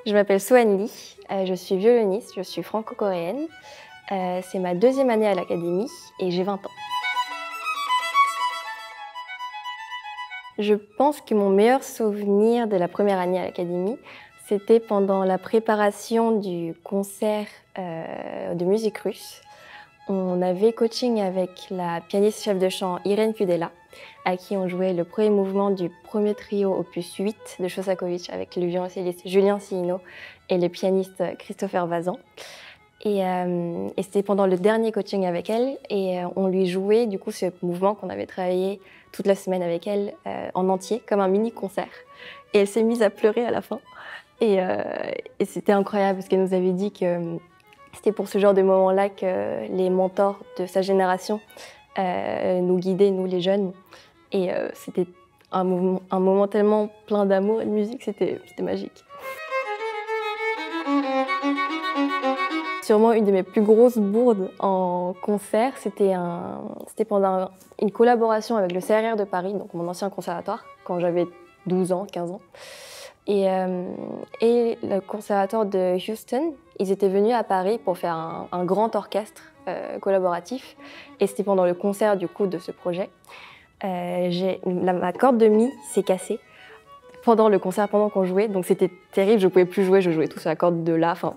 Je m'appelle Sohan Lee, je suis violoniste, je suis franco-coréenne. C'est ma deuxième année à l'académie et j'ai 20 ans. Je pense que mon meilleur souvenir de la première année à l'académie, c'était pendant la préparation du concert de musique russe. On avait coaching avec la pianiste chef de chant Irène Kudela, à qui on jouait le premier mouvement du premier trio opus 8 de Shostakovich avec le violoncelliste Julien Cihino et le pianiste Christopher Vazan. Et c'était pendant le dernier coaching avec elle et on lui jouait du coup ce mouvement qu'on avait travaillé toute la semaine avec elle en entier, comme un mini-concert. Et elle s'est mise à pleurer à la fin. Et c'était incroyable parce qu'elle nous avait dit que c'était pour ce genre de moment-là que les mentors de sa génération nous guidaient, nous les jeunes. Et c'était un moment tellement plein d'amour et de musique, c'était magique. Sûrement une de mes plus grosses bourdes en concert, c'était pendant une collaboration avec le CRR de Paris, donc mon ancien conservatoire, quand j'avais 12 ans, 15 ans. Et le conservatoire de Houston, ils étaient venus à Paris pour faire un grand orchestre collaboratif. Et c'était pendant le concert du coup de ce projet. Ma corde de mi s'est cassée pendant le concert, pendant qu'on jouait. Donc c'était terrible, je ne pouvais plus jouer, je jouais tout sur la corde de la, enfin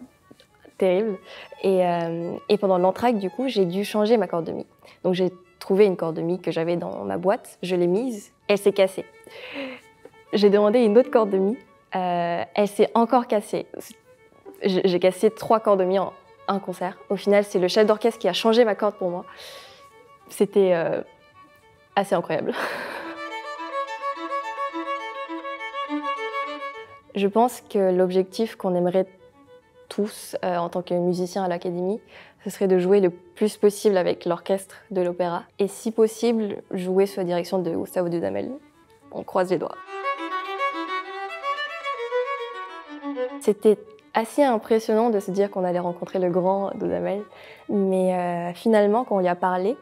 terrible. Et pendant l'entracte, du coup, j'ai dû changer ma corde de mi. Donc j'ai trouvé une corde de mi que j'avais dans ma boîte, je l'ai mise, elle s'est cassée. J'ai demandé une autre corde de mi. Elle s'est encore cassée. J'ai cassé 3 cordes de mi en un concert. Au final, c'est le chef d'orchestre qui a changé ma corde pour moi. C'était assez incroyable. Je pense que l'objectif qu'on aimerait tous en tant que musiciens à l'académie, ce serait de jouer le plus possible avec l'orchestre de l'opéra et si possible, jouer sous la direction de Gustavo Dudamel. On croise les doigts. C'était assez impressionnant de se dire qu'on allait rencontrer le grand Dudamel, mais finalement, quand on lui a parlé,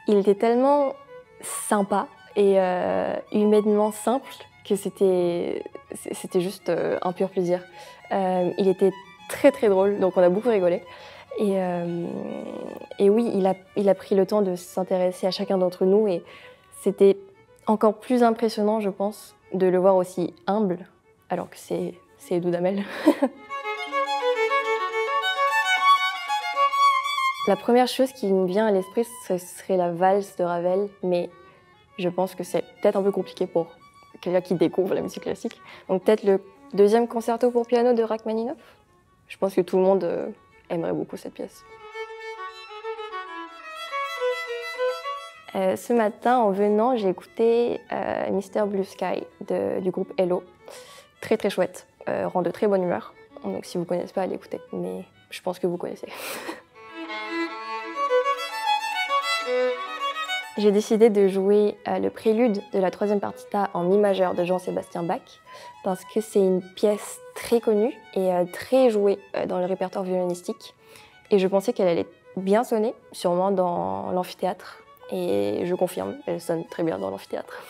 il était tellement sympa et humainement simple que c'était juste un pur plaisir. Il était très très drôle, donc on a beaucoup rigolé. Et oui, il a pris le temps de s'intéresser à chacun d'entre nous et c'était encore plus impressionnant, je pense, de le voir aussi humble, alors que c'est Dudamel. La première chose qui me vient à l'esprit, ce serait la valse de Ravel, mais je pense que c'est peut-être un peu compliqué pour quelqu'un qui découvre la musique classique. Donc peut-être le deuxième concerto pour piano de Rachmaninoff. Je pense que tout le monde aimerait beaucoup cette pièce. Ce matin, en venant, j'ai écouté Mr. Blue Sky du groupe Hello. Très très chouette, rend de très bonne humeur. Donc si vous ne connaissez pas, allez écouter, mais je pense que vous connaissez. J'ai décidé de jouer le prélude de la troisième partita en mi majeur de Jean-Sébastien Bach parce que c'est une pièce très connue et très jouée dans le répertoire violonistique. Et je pensais qu'elle allait bien sonner, sûrement dans l'amphithéâtre. Et je confirme, elle sonne très bien dans l'amphithéâtre.